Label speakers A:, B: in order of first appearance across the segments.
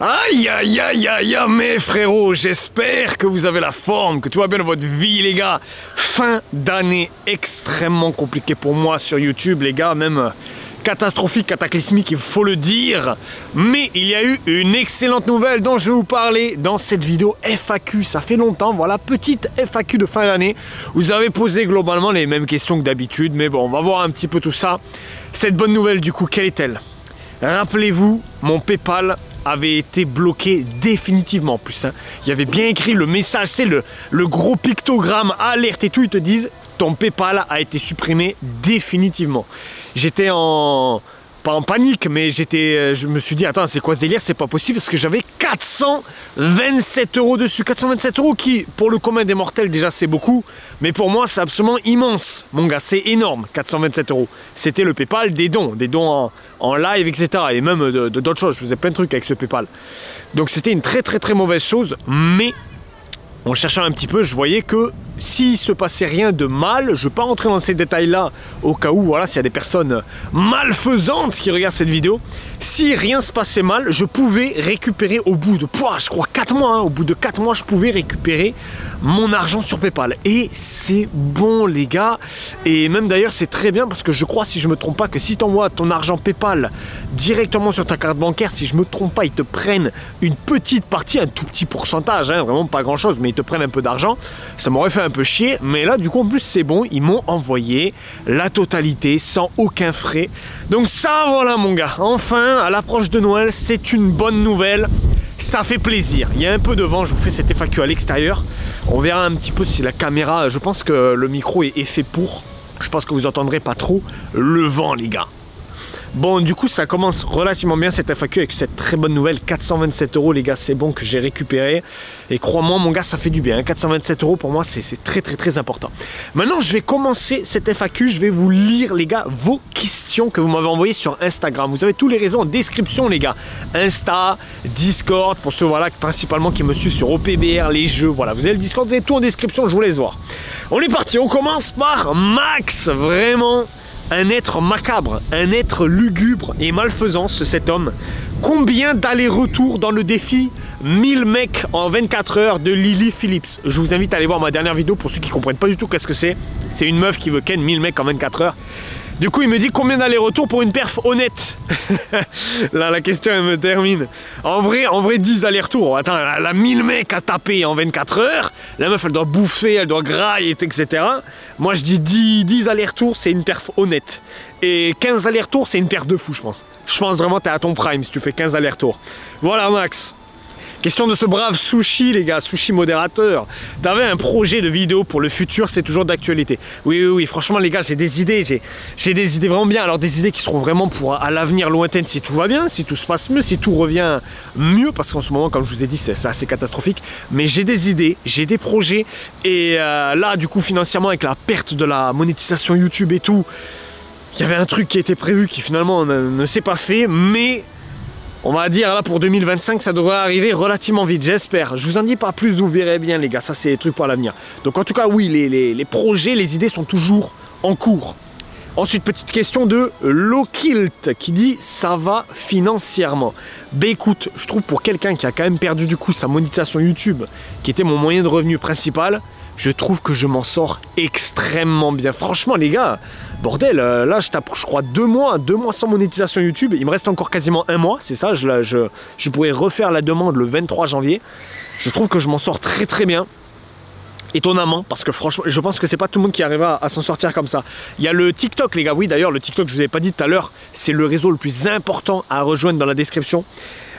A: Aïe aïe aïe aïe aïe, mes frérots, j'espère que vous avez la forme, que tout va bien dans votre vie les gars. Fin d'année extrêmement compliquée pour moi sur YouTube les gars, même catastrophique, cataclysmique, il faut le dire. Mais il y a eu une excellente nouvelle dont je vais vous parler dans cette vidéo FAQ. Ça fait longtemps, voilà, petite FAQ de fin d'année. Vous avez posé globalement les mêmes questions que d'habitude, mais bon, on va voir un petit peu tout ça. Cette bonne nouvelle du coup, quelle est-elle? Rappelez-vous, mon PayPal avait été bloqué définitivement en plus. Hein. Il y avait bien écrit le message, c'est le gros pictogramme, alerte et tout, ils te disent ton PayPal a été supprimé définitivement. J'étais pas en panique, mais je me suis dit, attends, c'est quoi ce délire? C'est pas possible parce que j'avais 427 € dessus. 427 € qui, pour le commun des mortels, déjà c'est beaucoup, mais pour moi c'est absolument immense. Mon gars, c'est énorme, 427 €. C'était le PayPal des dons en live, etc. Et même d'autres choses. Je faisais plein de trucs avec ce PayPal. Donc c'était une très mauvaise chose, mais en cherchant un petit peu, je voyais que s'il se passait rien de mal, je ne vais pas rentrer dans ces détails-là au cas où, voilà, s'il y a des personnes malfaisantes qui regardent cette vidéo, si rien se passait mal, je pouvais récupérer au bout de, je crois 4 mois, hein, au bout de 4 mois, je pouvais récupérer mon argent sur PayPal. Et c'est bon les gars, et même d'ailleurs c'est très bien parce que je crois, si je ne me trompe pas, que si tu envoies ton argent PayPal directement sur ta carte bancaire, si je ne me trompe pas, ils te prennent une petite partie, un tout petit pourcentage, hein, vraiment pas grand-chose, mais ils te prennent un peu d'argent. Ça m'aurait fait un peu chier, mais là du coup en plus c'est bon, ils m'ont envoyé la totalité sans aucun frais. Donc ça voilà mon gars, enfin à l'approche de Noël, c'est une bonne nouvelle, ça fait plaisir. Il y a un peu de vent, je vous fais cette FAQ à l'extérieur, on verra un petit peu si la caméra, je pense que le micro est fait pour, je pense que vous entendrez pas trop le vent les gars. Bon, du coup, ça commence relativement bien cette FAQ avec cette très bonne nouvelle. 427 € les gars, c'est bon que j'ai récupéré. Et crois-moi, mon gars, ça fait du bien. 427 € pour moi, c'est très important. Maintenant, je vais commencer cette FAQ. Je vais vous lire, les gars, vos questions que vous m'avez envoyées sur Instagram. Vous avez tous les réseaux en description, les gars. Insta, Discord, pour ceux voilà, principalement qui me suivent sur OPBR, les jeux. Voilà, vous avez le Discord, vous avez tout en description, je vous laisse voir. On est parti, on commence par Max. Vraiment un être macabre, un être lugubre et malfaisant, cet homme. Combien d'allers-retours dans le défi 1000 mecs en 24 heures de Lily Phillips? Je vous invite à aller voir ma dernière vidéo pour ceux qui ne comprennent pas du tout qu'est-ce que c'est. C'est une meuf qui veut ken 1000 mecs en 24 heures. Du coup, il me dit combien d'allers-retours pour une perf honnête? Là, la question, elle me termine. En vrai 10 allers-retours. Attends, elle a 1000 mecs à taper en 24 heures. La meuf, elle doit bouffer, elle doit grailler, etc. Moi, je dis 10 allers-retours, c'est une perf honnête. Et 15 allers-retours, c'est une perf de fou, je pense. Je pense vraiment que t'es à ton prime si tu fais 15 allers-retours. Voilà, Max. Question de ce brave Sushi, les gars, Sushi modérateur. T'avais un projet de vidéo pour le futur, c'est toujours d'actualité. Oui, franchement, les gars, j'ai des idées. J'ai des idées vraiment bien. Alors, des idées qui seront vraiment pour à l'avenir lointain si tout va bien, si tout se passe mieux, si tout revient mieux. Parce qu'en ce moment, comme je vous ai dit, c'est assez catastrophique. Mais j'ai des idées, j'ai des projets. Et là, du coup, financièrement, avec la perte de la monétisation YouTube et tout, il y avait un truc qui était prévu qui finalement ne s'est pas fait, mais on va dire là pour 2025 ça devrait arriver relativement vite, j'espère. Je vous en dis pas plus, vous verrez bien les gars, ça c'est des trucs pour l'avenir. Donc en tout cas oui, les projets, les idées sont toujours en cours. Ensuite, petite question de Lokilt qui dit ça va financièrement. Ben écoute, je trouve pour quelqu'un qui a quand même perdu du coup sa monétisation YouTube, qui était mon moyen de revenu principal, je trouve que je m'en sors extrêmement bien. Franchement les gars, bordel, là je tape je crois 2 mois sans monétisation YouTube. Il me reste encore quasiment 1 mois, c'est ça, je pourrais refaire la demande le 23 janvier. Je trouve que je m'en sors très bien. Étonnamment, parce que franchement, je pense que c'est pas tout le monde qui arrivera à s'en sortir comme ça. Il y a le TikTok les gars, oui d'ailleurs le TikTok je vous avais pas dit tout à l'heure, c'est le réseau le plus important à rejoindre dans la description.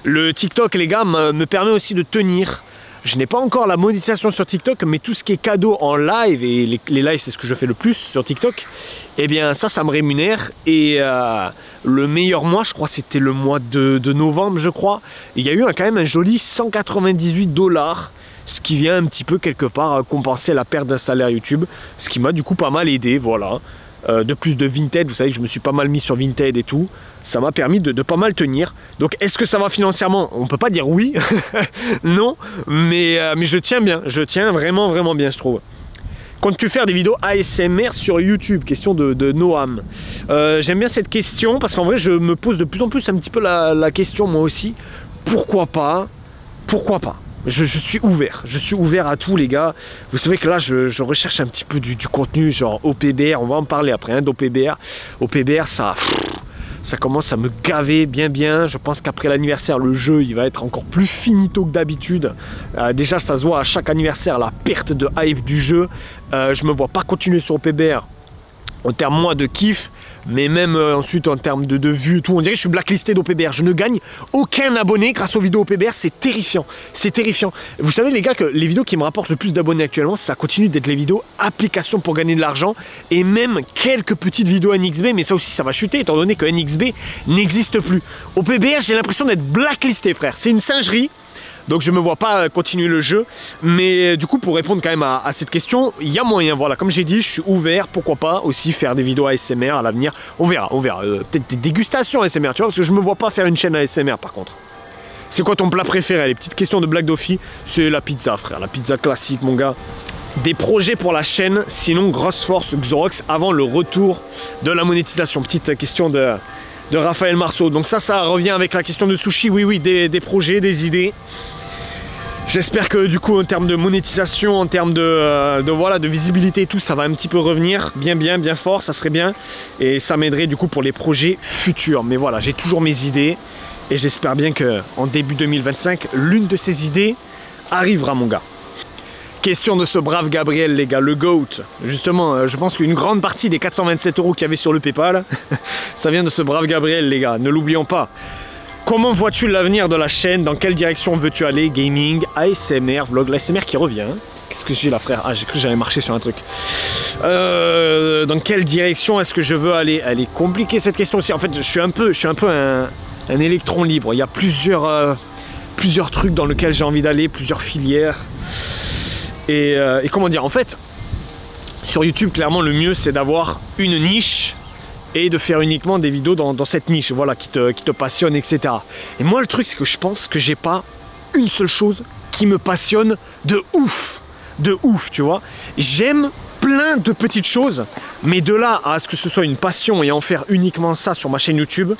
A: Le TikTok les gars me permet aussi de tenir. Je n'ai pas encore la monétisation sur TikTok, mais tout ce qui est cadeau en live, et les lives c'est ce que je fais le plus sur TikTok, eh bien ça me rémunère. Et le meilleur mois, je crois c'était le mois de novembre je crois, il y a eu quand même un joli 198 $, ce qui vient un petit peu quelque part compenser la perte d'un salaire YouTube, ce qui m'a du coup pas mal aidé, voilà. De plus de Vinted, vous savez que je me suis pas mal mis sur Vinted et tout, ça m'a permis de pas mal tenir. Donc est-ce que ça va financièrement? On peut pas dire oui, non, mais je tiens bien, je tiens vraiment bien je trouve. Comptes-tu faire des vidéos ASMR sur YouTube? Question de Noam. J'aime bien cette question parce qu'en vrai je me pose de plus en plus un petit peu la question moi aussi. pourquoi pas, pourquoi pas. Je suis ouvert à tout les gars. Vous savez que là je recherche un petit peu du contenu genre OPBR, on va en parler après hein, d'OPBR. OPBR ça commence à me gaver bien. Je pense qu'après l'anniversaire le jeu il va être encore plus finito que d'habitude. Déjà ça se voit à chaque anniversaire la perte de hype du jeu. Je me vois pas continuer sur OPBR en termes moi de kiff, mais même ensuite en termes de vues et tout, on dirait que je suis blacklisté d'OPBR. Je ne gagne aucun abonné grâce aux vidéos OPBR, c'est terrifiant. C'est terrifiant. Vous savez les gars que les vidéos qui me rapportent le plus d'abonnés actuellement, ça continue d'être les vidéos applications pour gagner de l'argent et même quelques petites vidéos NXB, mais ça aussi ça va chuter étant donné que NXB n'existe plus. OPBR, j'ai l'impression d'être blacklisté frère, c'est une singerie. Donc je me vois pas continuer le jeu, mais du coup pour répondre quand même à cette question, il y a moyen, voilà, comme j'ai dit, je suis ouvert, pourquoi pas aussi faire des vidéos ASMR à l'avenir, on verra, peut-être des dégustations ASMR, tu vois, parce que je me vois pas faire une chaîne ASMR par contre. C'est quoi ton plat préféré? Les petites questions de Black Doffy, c'est la pizza frère, la pizza classique mon gars. Des projets pour la chaîne, sinon grosse force Xorox avant le retour de la monétisation, petite question de Raphaël Marceau. Donc ça revient avec la question de Sushi, oui, des projets, des idées. J'espère que du coup en termes de monétisation, en termes de visibilité et tout, ça va un petit peu revenir bien fort, ça serait bien. Et ça m'aiderait du coup pour les projets futurs. Mais voilà, j'ai toujours mes idées et j'espère bien qu'en début 2025, l'une de ces idées arrivera mon gars. Question de ce brave Gabriel les gars, le GOAT. Justement, je pense qu'une grande partie des 427 € qu'il y avait sur le PayPal, ça vient de ce brave Gabriel les gars, ne l'oublions pas. Comment vois-tu l'avenir de la chaîne? Dans quelle direction veux-tu aller? Gaming, ASMR, vlog, l'ASMR qui revient. Hein. Qu'est-ce que j'ai là frère? Ah j'ai cru que j'allais marcher sur un truc. Dans quelle direction est-ce que je veux aller? Elle est compliquée cette question aussi. En fait je suis un peu un électron libre. Il y a plusieurs trucs dans lesquels j'ai envie d'aller, plusieurs filières. Et comment dire, en fait, sur YouTube, clairement, le mieux, c'est d'avoir une niche et de faire uniquement des vidéos dans cette niche, voilà, qui te passionne, etc. Et moi, le truc, c'est que je pense que j'ai pas une seule chose qui me passionne de ouf, tu vois. J'aime plein de petites choses, mais de là à ce que ce soit une passion et en faire uniquement ça sur ma chaîne YouTube,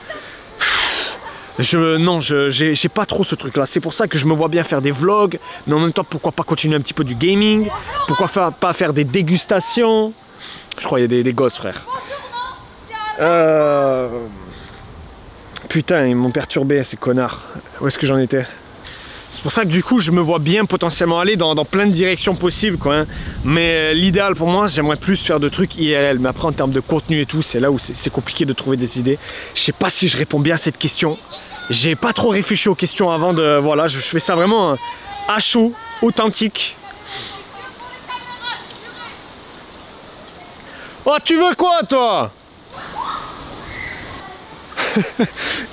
A: non, j'ai pas trop ce truc là. C'est pour ça que je me vois bien faire des vlogs, mais en même temps pourquoi pas continuer un petit peu du gaming, pourquoi pas faire des dégustations. Je crois qu'il y a des gosses frère. Putain ils m'ont perturbé ces connards. Où est-ce que j'en étais? C'est pour ça que du coup je me vois bien potentiellement aller dans plein de directions possibles quoi, hein. Mais l'idéal pour moi, j'aimerais plus faire de trucs IRL. Mais après en termes de contenu et tout, c'est là où c'est compliqué de trouver des idées. Je sais pas si je réponds bien à cette question. J'ai pas trop réfléchi aux questions avant de... Voilà, je fais ça vraiment à chaud, authentique. Oh tu veux quoi toi?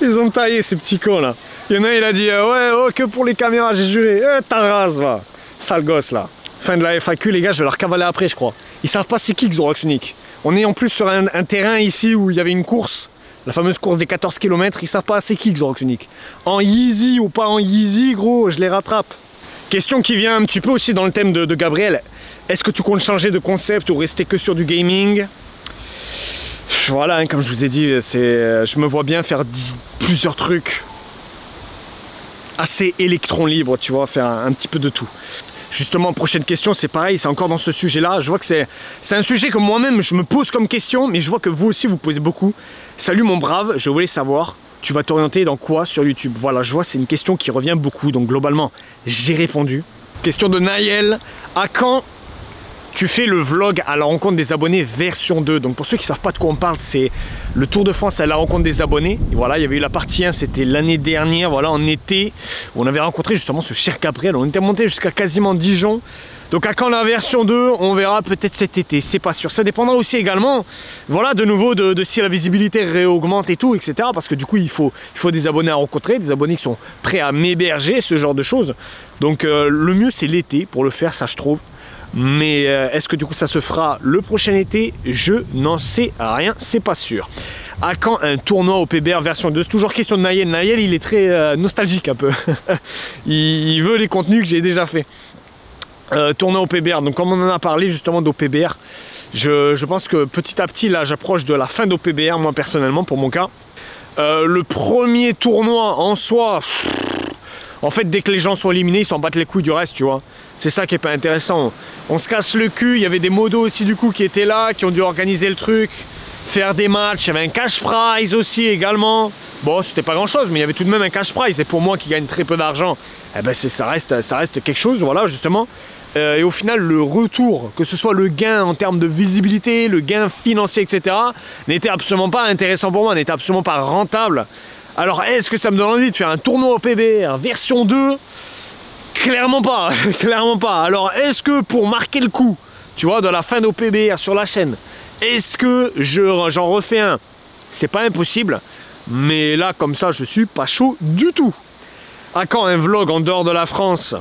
A: Ils ont taillé ces petits cons là. Il y en a il a dit ouais oh, que pour les caméras j'ai juré. Ta race va. Sale gosse là. Fin de la FAQ les gars, je vais leur cavaler après je crois. Ils savent pas c'est qui Xorox Unique. On est en plus sur un terrain ici où il y avait une course. La fameuse course des 14 km, ils savent pas c'est qui Xorox Unique. En Yeezy ou pas en Yeezy gros, je les rattrape. Question qui vient un petit peu aussi dans le thème de Gabriel. Est-ce que tu comptes changer de concept ou rester que sur du gaming? Voilà, hein, comme je vous ai dit, je me vois bien faire plusieurs trucs assez électron libre, tu vois, faire un petit peu de tout. Justement, prochaine question, c'est pareil, c'est encore dans ce sujet-là. Je vois que c'est un sujet que moi-même, je me pose comme question, mais je vois que vous aussi, vous posez beaucoup. Salut mon brave, je voulais savoir, tu vas t'orienter dans quoi sur YouTube? Voilà, je vois, c'est une question qui revient beaucoup, donc globalement, j'ai répondu. Question de Naël, à quand tu fais le vlog à la rencontre des abonnés version 2? Donc pour ceux qui ne savent pas de quoi on parle, c'est le Tour de France à la rencontre des abonnés. Et voilà, il y avait eu la partie 1, c'était l'année dernière, voilà, en été, où on avait rencontré justement ce cher Gabriel. On était monté jusqu'à quasiment Dijon. Donc à quand la version 2? On verra peut-être cet été, c'est pas sûr. Ça dépendra aussi également, voilà, de nouveau, de si la visibilité réaugmente et tout, etc. Parce que du coup, il faut des abonnés à rencontrer, des abonnés qui sont prêts à m'héberger, ce genre de choses. Donc le mieux, c'est l'été pour le faire, ça je trouve. Mais est-ce que du coup ça se fera le prochain été? Je n'en sais rien, c'est pas sûr. À quand un tournoi OPBR version 2? C'est toujours question de Naël. Naël il est très nostalgique un peu. il veut les contenus que j'ai déjà fait. Tournoi OPBR, donc comme on en a parlé justement d'OPBR, je pense que petit à petit là j'approche de la fin d'OPBR moi personnellement pour mon cas. Le premier tournoi en soi, En fait, dès que les gens sont éliminés, ils s'en battent les couilles du reste, tu vois. C'est ça qui est pas intéressant. On se casse le cul, il y avait des modos aussi du coup qui étaient là, qui ont dû organiser le truc, faire des matchs, il y avait un cash prize aussi également. Bon, c'était pas grand chose, mais il y avait tout de même un cash prize, et pour moi qui gagne très peu d'argent, eh ben ça reste quelque chose, voilà, justement. Et au final, le retour, que ce soit le gain en termes de visibilité, le gain financier, etc., n'était absolument pas intéressant pour moi, n'était absolument pas rentable. Alors, est-ce que ça me donne envie de faire un tournoi au PBR version 2? Clairement pas, clairement pas. Alors, est-ce que pour marquer le coup, tu vois, de la fin au PBR sur la chaîne, est-ce que j'en refais un? C'est pas impossible, mais là, comme ça, je suis pas chaud du tout. À quand un vlog en dehors de la France?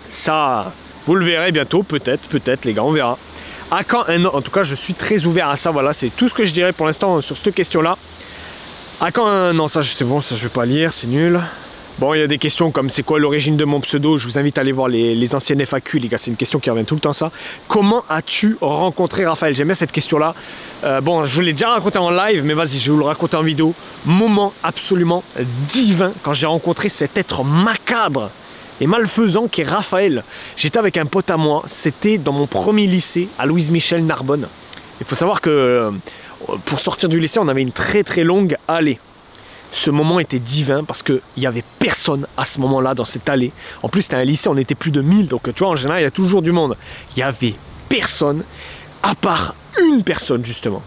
A: Ça... Vous le verrez bientôt, peut-être les gars, on verra. À quand un... En tout cas, je suis très ouvert à ça, voilà, c'est tout ce que je dirais pour l'instant sur cette question-là. À quand un... Non, ça c'est bon, ça je vais pas lire, c'est nul. Bon, il y a des questions comme c'est quoi l'origine de mon pseudo, je vous invite à aller voir les anciennes FAQ, les gars, c'est une question qui revient tout le temps, ça. Comment as-tu rencontré Raphaël? J'aime bien cette question-là. Bon, je vous l'ai déjà raconté en live, mais vas-y, je vais vous le raconter en vidéo. Moment absolument divin quand j'ai rencontré cet être macabre et malfaisant qui est Raphaël. J'étais avec un pote à moi, c'était dans mon premier lycée à Louise Michel Narbonne. Il faut savoir que pour sortir du lycée, on avait une très longue allée. Ce moment était divin parce qu'il n'y avait personne à ce moment-là dans cette allée. En plus, c'était un lycée, on était plus de 1000, donc tu vois, en général, il y a toujours du monde. Il n'y avait personne, à part une personne, justement.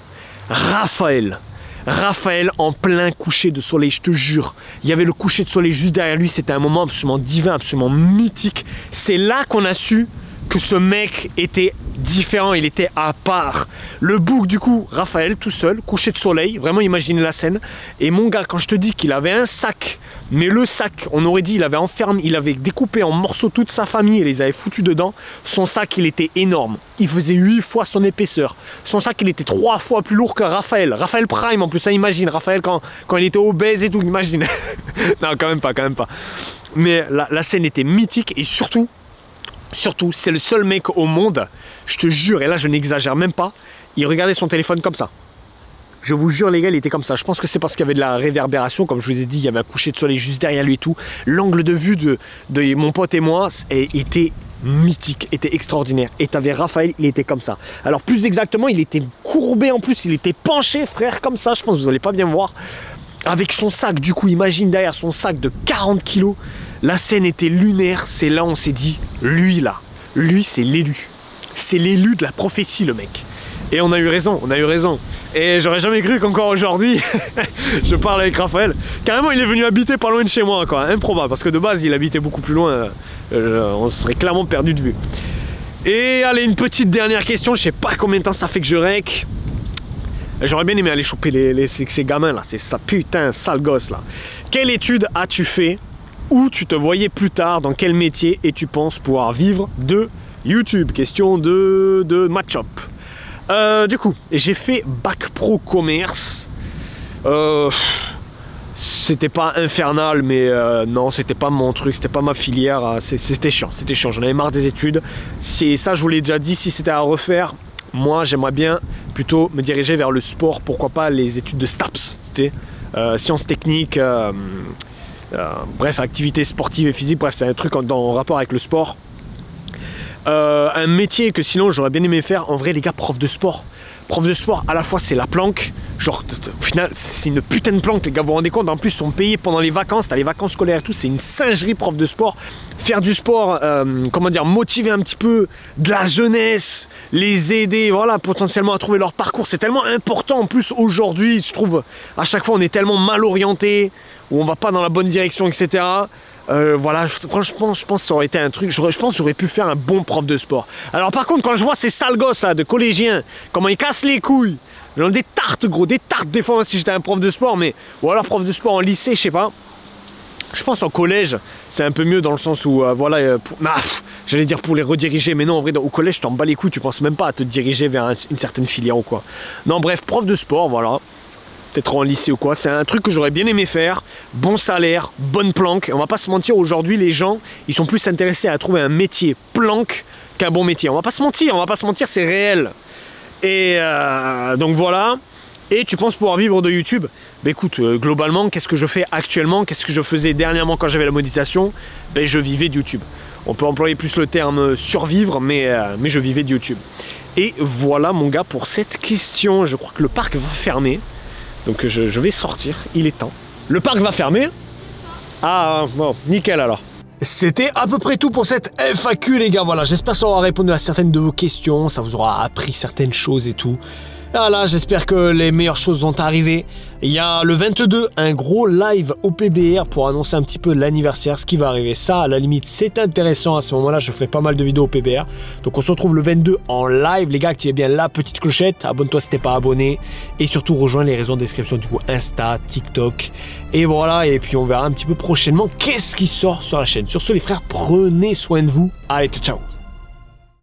A: Raphaël. Raphaël en plein coucher de soleil, je te jure. Il y avait le coucher de soleil juste derrière lui, c'était un moment absolument divin, absolument mythique. C'est là qu'on a su que ce mec était différent, il était à part. Le bouc du coup, Raphaël tout seul, coucher de soleil, vraiment imaginez la scène. Et mon gars, quand je te dis qu'il avait un sac, mais le sac, on aurait dit il avait enfermé, il avait découpé en morceaux toute sa famille et les avait foutus dedans. Son sac, il était énorme. Il faisait 8 fois son épaisseur. Son sac, il était 3 fois plus lourd que Raphaël. Raphaël Prime en plus, ça imagine. Raphaël quand il était obèse et tout, imagine. Non, quand même pas. Mais la scène était mythique et surtout, c'est le seul mec au monde, je te jure, et là je n'exagère même pas, il regardait son téléphone comme ça. Je vous jure les gars, il était comme ça. Je pense que c'est parce qu'il y avait de la réverbération, comme je vous ai dit, il y avait un coucher de soleil juste derrière lui et tout. L'angle de vue de mon pote et moi était mythique, était extraordinaire. Et t'avais Raphaël, il était comme ça. Alors plus exactement, il était courbé en plus, il était penché frère comme ça, je pense que vous n'allez pas bien voir. Avec son sac, du coup, imagine derrière son sac de 40 kilos. La scène était lunaire, c'est là on s'est dit, lui là, lui c'est l'élu. C'est l'élu de la prophétie le mec. Et on a eu raison, Et j'aurais jamais cru qu'encore aujourd'hui, je parle avec Raphaël. Carrément il est venu habiter pas loin de chez moi quoi, improbable. Parce que de base il habitait beaucoup plus loin, on serait clairement perdu de vue. Et allez, une petite dernière question, je sais pas combien de temps ça fait que je rec. J'aurais bien aimé aller choper ces gamins là, c'est ça putain sale gosse là. Quelle étude as-tu fait? Où tu te voyais plus tard? Dans quel métier? Et tu penses pouvoir vivre de YouTube? Question de match-up. Du coup, j'ai fait bac pro commerce. C'était pas infernal, mais non, c'était pas mon truc, c'était pas ma filière. C'était chiant, j'en avais marre des études. C'est ça, je vous l'ai déjà dit, si c'était à refaire, moi j'aimerais bien plutôt me diriger vers le sport, pourquoi pas les études de STAPS, sciences techniques, bref, activités sportives et physiques, bref, c'est un truc en rapport avec le sport. Un métier que sinon j'aurais bien aimé faire, en vrai les gars, prof de sport. Prof de sport, à la fois c'est la planque, genre au final c'est une putain de planque les gars, vous vous rendez compte, en plus ils sont payés pendant les vacances, t'as les vacances scolaires et tout, c'est une singerie prof de sport. Faire du sport, comment dire, motiver un petit peu de la jeunesse, les aider, voilà, potentiellement à trouver leur parcours, c'est tellement important en plus aujourd'hui, je trouve, à chaque fois on est tellement mal orienté, ou on va pas dans la bonne direction, etc. Voilà, franchement, je pense que ça aurait été un truc, je pense que j'aurais pu faire un bon prof de sport. Alors par contre, quand je vois ces sales gosses là, de collégiens, comment ils cassent les couilles, genre des tartes gros, des tartes des fois si j'étais un prof de sport, mais, ou alors prof de sport en lycée, je sais pas. Je pense en collège, c'est un peu mieux dans le sens où, voilà, j'allais dire pour les rediriger, mais non, en vrai, au collège, t'en bats les couilles, tu penses même pas à te diriger vers une certaine filière ou quoi. Non, bref, prof de sport, voilà. Peut-être en lycée ou quoi, c'est un truc que j'aurais bien aimé faire, bon salaire, bonne planque. On va pas se mentir, aujourd'hui les gens, ils sont plus intéressés à trouver un métier planque qu'un bon métier. On va pas se mentir, c'est réel. Et donc voilà. Et tu penses pouvoir vivre de YouTube? Bah écoute, globalement, qu'est-ce que je fais actuellement? Qu'est-ce que je faisais dernièrement quand j'avais la monétisation? Ben je vivais de YouTube. On peut employer plus le terme survivre, mais je vivais de YouTube. Et voilà mon gars pour cette question. Je crois que le parc va fermer. Donc je vais sortir, il est temps. Le parc va fermer. Ah bon, nickel alors. C'était à peu près tout pour cette FAQ les gars. Voilà, j'espère que ça aura répondu à certaines de vos questions. Ça vous aura appris certaines choses et tout. Voilà, j'espère que les meilleures choses vont arriver. Il y a le 22, un gros live au PBR pour annoncer un petit peu l'anniversaire, ce qui va arriver. Ça, à la limite, c'est intéressant. À ce moment-là, je ferai pas mal de vidéos au PBR. Donc, on se retrouve le 22 en live. Les gars, activez bien la petite clochette. Abonne-toi si t'es pas abonné. Et surtout, rejoins les réseaux en description, du coup, Insta, TikTok. Et voilà, et puis on verra un petit peu prochainement qu'est-ce qui sort sur la chaîne. Sur ce, les frères, prenez soin de vous. Allez, ciao, ciao.